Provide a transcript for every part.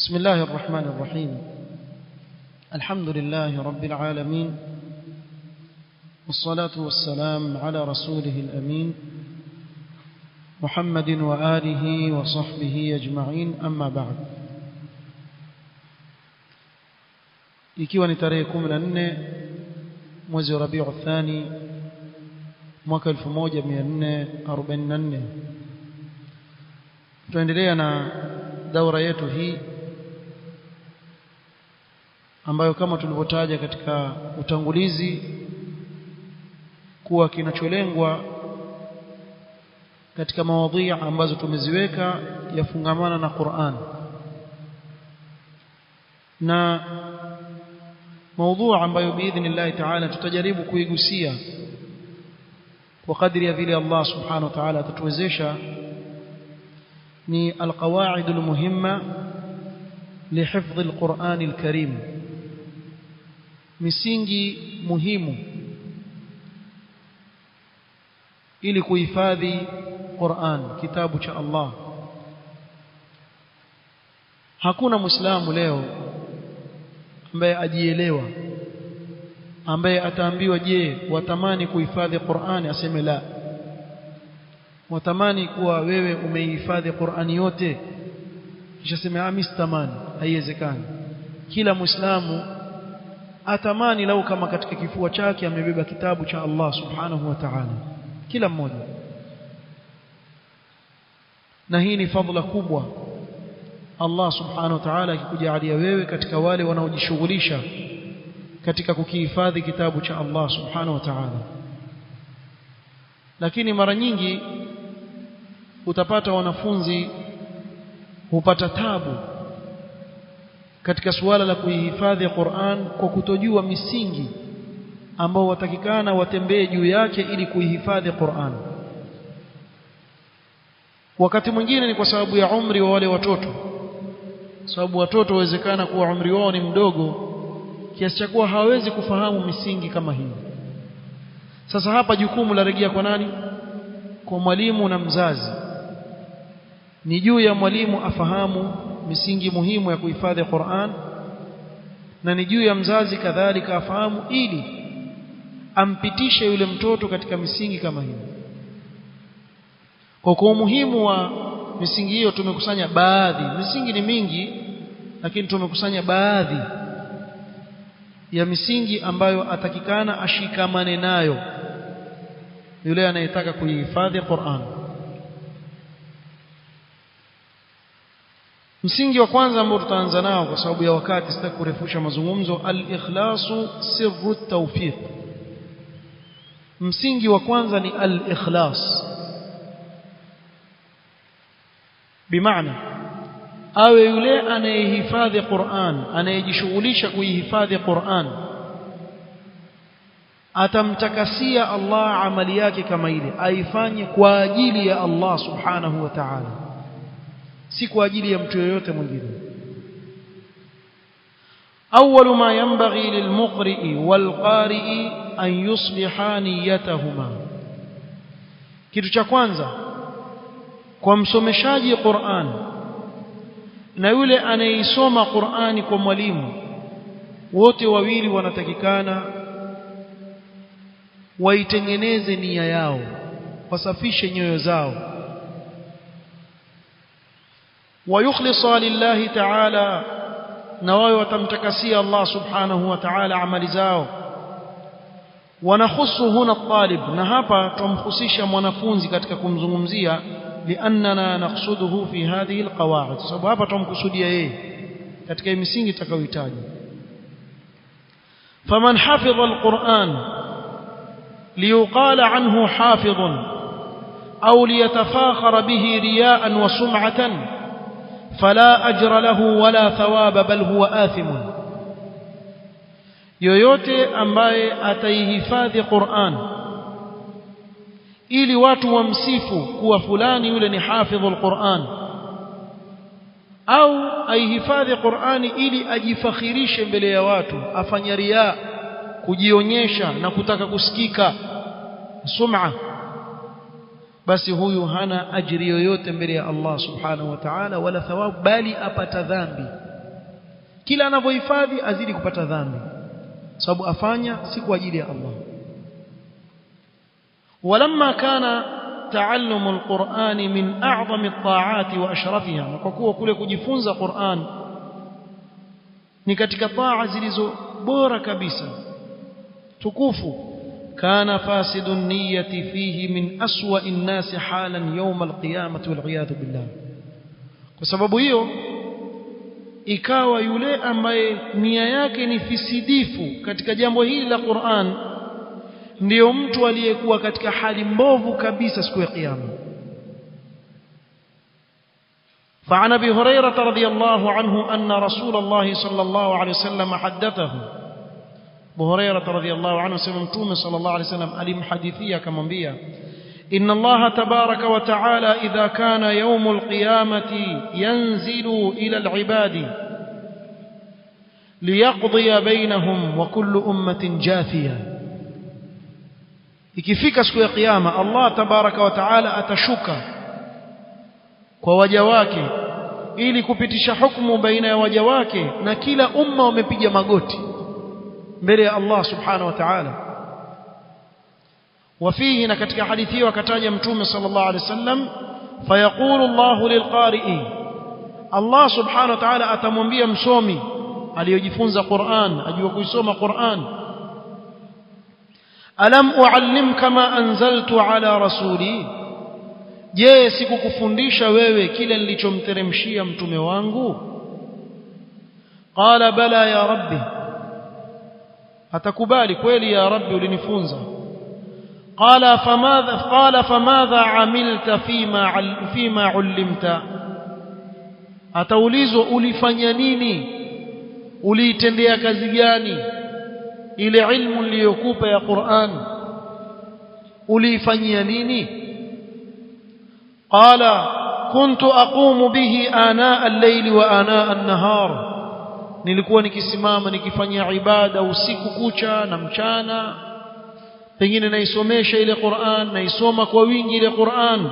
بسم الله الرحمن الرحيم. الحمد لله رب العالمين، والصلاة والسلام على رسوله الأمين محمد وآله وصحبه أجمعين. أما بعد، ikiwa ni tarehe 14 mwezi wa Rabiul Thani mwaka 1444, tuendelea na daura yetu hii ambayo kama tulivyotaja katika utangulizi kuwa kinacholengwa katika mawadhi ambazo tumeziweka yafungamana na Qur'an, na maudhu ambayo biidhnillah ta'ala tutajaribu kuigusia kwa kadri ya vile Allah subhanahu wa ta'ala atatuwezesha ni alqawaid almuhimma lihifdh alquran alkarim, misingi muhimu ili kuhifadhi Qur'an, kitabu cha Allah. Hakuna muislamu leo ambaye ajielewa, ambaye ataambiwa je, watamani kuhifadhi Qur'ani, aseme la. Watamani kuwa wewe umehifadhi Qur'ani yote kisha sema mimi sitamani, haiwezekani. Kila muislamu atamani lau kama katika kifua chake amebeba kitabu cha Allah subhanahu wa ta'ala, kila mmoja. Na hii ni fadhila kubwa Allah subhanahu wa ta'ala akikujalia wewe katika wale wanaojishughulisha katika kukihifadhi kitabu cha Allah subhanahu wa ta'ala. Lakini mara nyingi utapata wanafunzi hupata tabu katika suala la kuihifadhi Qur'an kwa kutojua misingi ambao watakikana watembee juu yake ili kuihifadhi Qur'an. Wakati mwingine ni kwa sababu ya umri wa wale watoto, sababu watoto wawezekana kuwa umri wao ni mdogo kiasi cha kuwa hawawezi kufahamu misingi kama hii. Sasa hapa jukumu la rejea kwa nani? Kwa mwalimu na mzazi. Ni juu ya mwalimu afahamu misingi muhimu ya kuhifadhi Qur'an, na ni juu ya mzazi kadhalika afahamu ili ampitishe yule mtoto katika misingi kama hii. Kwa umuhimu wa misingi hiyo tumekusanya baadhi, misingi ni mingi lakini tumekusanya baadhi ya misingi ambayo atakikana ashikamane nayo yule anayetaka kuihifadhi Qur'an. Msingi wa kwanza ambao tutaanza nao kwa sababu ya wakati, sitaki kurefusha mazungumzo, al-ikhlasu sirru at-tawfiq. Msingi wa kwanza ni al-ikhlas, bimaana awe yule anayehifadhi Qur'an, anayejishughulisha kuihifadhi Qur'an, atamtakasia Allah amali yake kama ile, aifanye kwa ajili ya Allah subhanahu wa ta'ala, si kwa ajili ya mtu yoyote mwingine. Awwalu ma yanbaghi lilmuqri'i walqari'i an yusliha niyyatahuma, kitu cha kwanza kwa msomeshaji Qur'an na yule anayeisoma Qur'ani kwa mwalimu, wote wawili wanatakikana waitengeneze nia yao, wasafishe nyoyo zao, wayukhlisa lillahi ta'ala, na wao watamtakasia Allah subhanahu wa ta'ala amali zao. Wanakhusu huna at-talib, na hapa tumhusisha mwanafunzi katika kumzungumzia, liannana naqsuduhu fi hadhihi alqawaid, sababu hapa tumkusudia yeye katika misingi tutakayohitaji. Faman hafidha alquran liyuqala anhu hafidhun au liyatafakhara bihi riya'an wa sum'atan fala ajra lahu wala thawaba bal huwa athimun. Yoyote ambaye ataihifadhi Qur'an ili watu wamsifu kuwa fulani yule ni hafidhul Qur'an, au aihifadhi Qur'ani ili ajifakhirishe mbele ya watu, afanye riya, kujionyesha na kutaka kusikika, sum'a, basi huyu hana ajiri yoyote mbele ya Allah subhanahu wa ta'ala wala thawabu, bali apata dhambi kila anavyohifadhi azidi kupata dhambi, sababu afanya si kwa ajili ya Allah. ولما كان تعلم القرآن من أعظم الطاعات وأشرفها, na kwa kuwa kule kujifunza Qur'an ni katika taa zilizo bora kabisa tukufu, kana fasidu niyyati fihi min aswa'i an-nas halan yawm al-qiyamah wal iyad billah. Kwa sababu hiyo ikawa yule ambaye nia yake ni fisidifu katika jambo hili la Qur'an ndio mtu aliyekuwa katika hali mbovu kabisa siku ya kiyama. فعن أبي هريرة رضي الله عنه أن رسول الله صلى الله عليه وسلم حدثه. أبو هريرة رضي الله عنه سمعتم صلى الله عليه وسلم ألم حديثية كما بيا إن الله تبارك وتعالى إذا كان يوم القيامة ينزل إلى العباد ليقضي بينهم وكل أمة جاثية. ikifika siku ya kiyama Allah tabaraka wa taala atashuka kwa waja wake ili kupitisha hukumu baina ya waja wake, na kila umma wamepiga magoti mbele ya Allah subhanahu wa ta'ala. وفيه, na katika hadithi hiyo akataja mtume sallallahu alaihi wasallam, fayaqulu Allah lilqari'i, Allah subhanahu wa ta'ala atamwambia msomi aliyojifunza Qur'an, ajua kuisoma Qur'an, alam uallimka ma anzaltu ala rasuli, je sikukufundisha wewe kile nilichomteremshia mtume wangu? Qala bala ya rabbi, atakubali kweli ya rabbi ulinifunza. Qala famadha amilta fima ullimta, ataulizwa ulifanya nini, uliitendea kazi gani ile ilmu niliyokupa ya Qur'an, uliifanyia nini? Qala kuntu aqumu bihi ana al-layli wa ana an-nahar, nilikuwa nikisimama nikifanya ibada usiku kucha na mchana, pengine naisomesha ile Qur'an, naisoma kwa wingi ile Qur'an.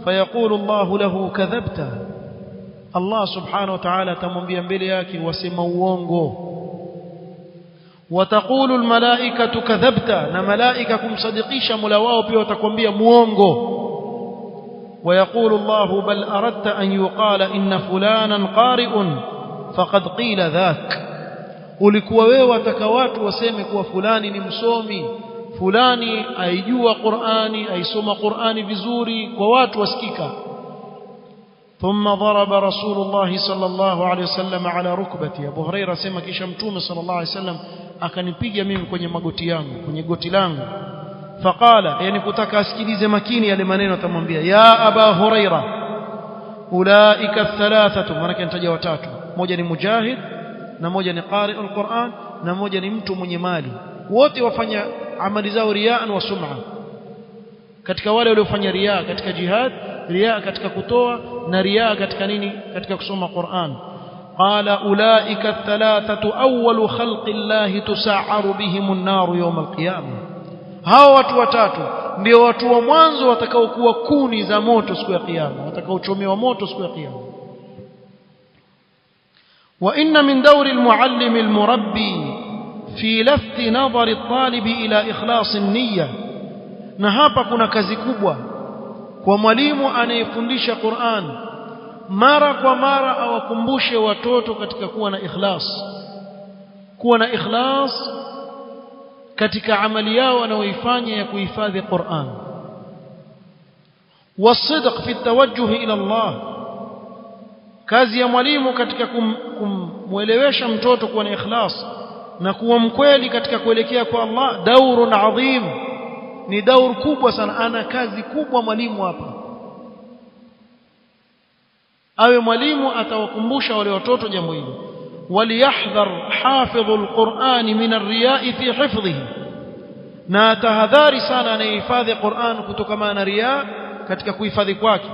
Fayaqulu Allahu lahu kadhabta, Allah subhanahu wa ta'ala atamwambia mbele yake wasema uongo. Wataqulu almalaikatu kadhabta, na malaika kumsadikisha Mola wao pia watakwambia muongo. ويقول الله بل أردت أن يقال إن فلانا قارئ فقد قيل ذاك, ulikuwa wewe wataka watu waseme kuwa fulani ni msomi, fulani aijua Qur'ani, aisoma Qur'ani vizuri, kwa watu wasikika. ثم ضرب رسول الله صلى الله عليه وسلم على ركبتي, Abu Huraira sema kisha mtume sallallahu alaihi wasallam akanipiga mimi kwenye magoti yangu, kwenye goti langu. Faqala, yani kutaka asikilize makini yale maneno, atamwambia ya Aba Huraira, ulaika thalathatu, maana anataja watatu, mmoja ni mujahid na mmoja ni qari'ul Qur'an na mmoja ni mtu mwenye mali, wote wafanya amali zao riaan wa sum'a. Katika wale waliofanya riaa katika jihad, riaa katika kutoa, na riaa katika nini? Katika kusoma Qur'an. Qala ulaika thalathatu awwalu khalqi llahi tusa'aru bihim an-nar yawm al-qiyamah, hao watu watatu ndio watu wa mwanzo watakaokuwa kuni za moto siku ya kiyama, watakaochomewa moto siku ya kiyama. Wa inna min dawri al-muallim al-murabbi fi lafti nadhari at-talib ila ikhlas an-niyya, na hapa kuna kazi kubwa kwa mwalimu anayefundisha Qur'an, mara kwa mara awakumbushe watoto katika kuwa na ikhlas, kuwa na ikhlas katika amali yao wanaoifanya ya kuhifadhi Qur'an. Wasidq fi tawajjuh ila Allah, kazi ya mwalimu katika kumwelewesha mtoto kuwa na ikhlas na kuwa mkweli katika kuelekea kwa Allah, daurun adhim, ni daur kubwa sana. Ana kazi kubwa mwalimu hapa, awe mwalimu atawakumbusha wale watoto jambo hili. وليحذر حافظ القرآن من الرياء في حفظه, na tahadhari sana anayehifadhi Qur'an kutokana na riya katika kuhifadhi kwake.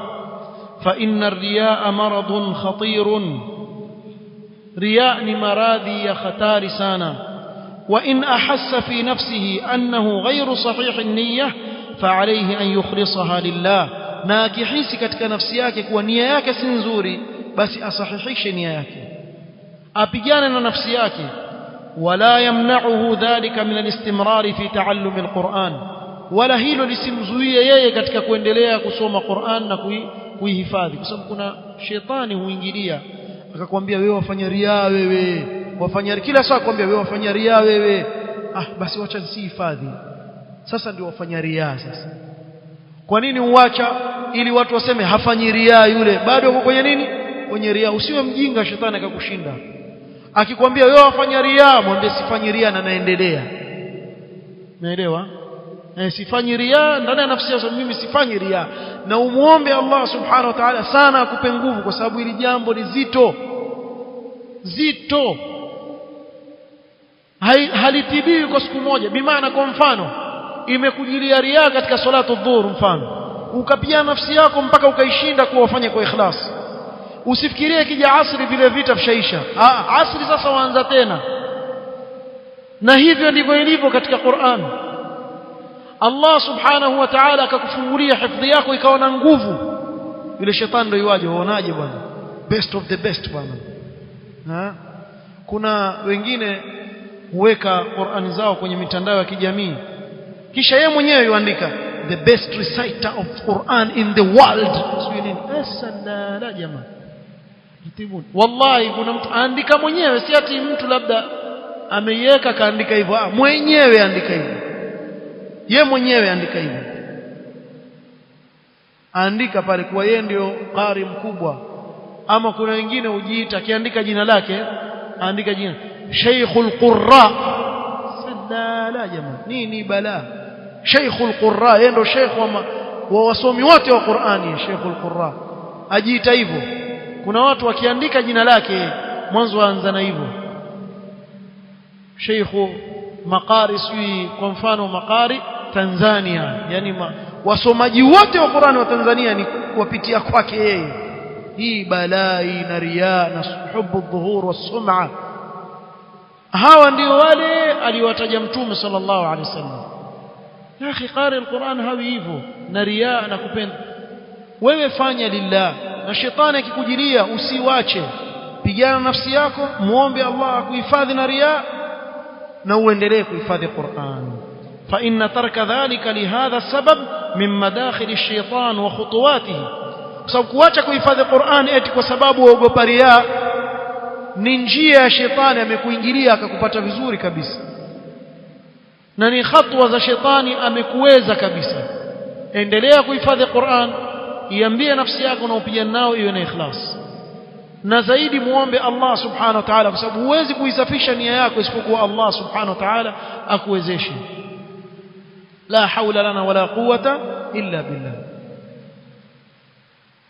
Fa inna ar-riyaa maradun khatirun, riya ni maradhi ya hatari sana. Wa in ahassa fi nafsihi annahu ghayru sahih an-niyyah fa alayhi an yukhlisaha lillah, na akihisi katika nafsi yake kuwa nia yake si nzuri, basi asahihishe nia yake, apigane na nafsi yake. Wala yamna'uhu dhalika min al-istimrar fi ta'allum al-Qur'an, wala hilo lisimzuie yeye katika kuendelea kusoma Qur'an na kuihifadhi, kwa sababu kuna shetani huingilia akakwambia wewe wafanya riaa, wewe wafanya kila saa kwambia wewe wafanya riaa wewe, basi wacha nisihifadhi. Sasa ndio wafanya riaa. Sasa kwa nini uacha? Ili watu waseme hafanyi riaa yule, bado uko kwenye nini? Kwenye riaa. Usiwe mjinga, shetani akakushinda. Akikwambia wewe wafanya riaa, mwambie sifanyi riaa na naendelea. Umeelewa? Sifanyi riaa ndani ya nafsi yako, mimi sifanyi riaa, na umuombe Allah subhanahu wa ta'ala sana akupe nguvu, kwa sababu hili jambo ni zito, halitibiwi kwa siku moja. Bimaana, kwa mfano imekujilia riaa katika salatu dhuhur, mfano ukapia nafsi yako mpaka ukaishinda kuwa ufanye kwa ikhlas, usifikirie kija asri vile vita vishaisha. Asri sasa waanza tena. Na hivyo ndivyo ilivyo katika Qur'an. Allah subhanahu wa ta'ala akakufungulia hifadhi yako ikawa na nguvu, yule shetani ndio yuaje, uonaje bwana, best of the best bwana. Kuna wengine huweka Qur'an zao kwenye mitandao ya kijamii, kisha yeye mwenyewe yuandika the best reciter of Quran in the world. Sio nini? Sala jamaa. Wallahi kuna mtu andika mwenyewe, si ati mtu labda ameiweka kaandika hivyo, mwenyewe andika hivyo. Yeye mwenyewe andika hivyo. Andika pale kwa yeye ndio qari mkubwa. Ama kuna wengine hujiita akiandika jina lake, andika jina Sheikhul Qurra. Sala jamaa. Nini balaa? Sheikhul Qurra, yeye ndio sheikh wa wasomi wote wa Qur'ani, Sheikhul Qurra. Ajiita hivyo. Kuna watu wakiandika jina lake mwanzo waanza na hivyo. Sheikhu Maqari, sui kwa mfano Maqari Tanzania, yani wasomaji wote wa Qur'ani wa Tanzania ni kuwapitia kwake yeye. Hii balai na riya na hubu dhuhur was-sum'a. Hawa ndio wale aliwataja Mtume sallallahu alaihi wasallam. Ya akhi, qari al-Qur'an hawi hivyo na riya na kupenda. Wewe fanya lillah, na shetani akikujilia usiwache, pigana nafsi yako, muombe Allah akuhifadhi na riya, na uendelee kuhifadhi Qur'an. Fa inna tarka dhalika lihadha sabab min madakhil ash-shaytan wa khutuwatihi. Kwa sababu kuacha kuhifadhi Qur'an eti kwa sababu waogopa riya ni njia ya shetani, amekuingilia akakupata vizuri kabisa, na ni hatua za shetani amekuweza kabisa. Endelea kuhifadhi Qur'an, iambie nafsi yako na upigane nao iwe na ikhlas, na zaidi muombe Allah subhanahu wa ta'ala, kwa sababu huwezi kuisafisha nia yako isipokuwa Allah subhanahu wa ta'ala akuwezeshe. La haula lana wala quwwata illa billah.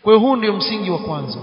Kwa hiyo huu ndio msingi wa kwanza.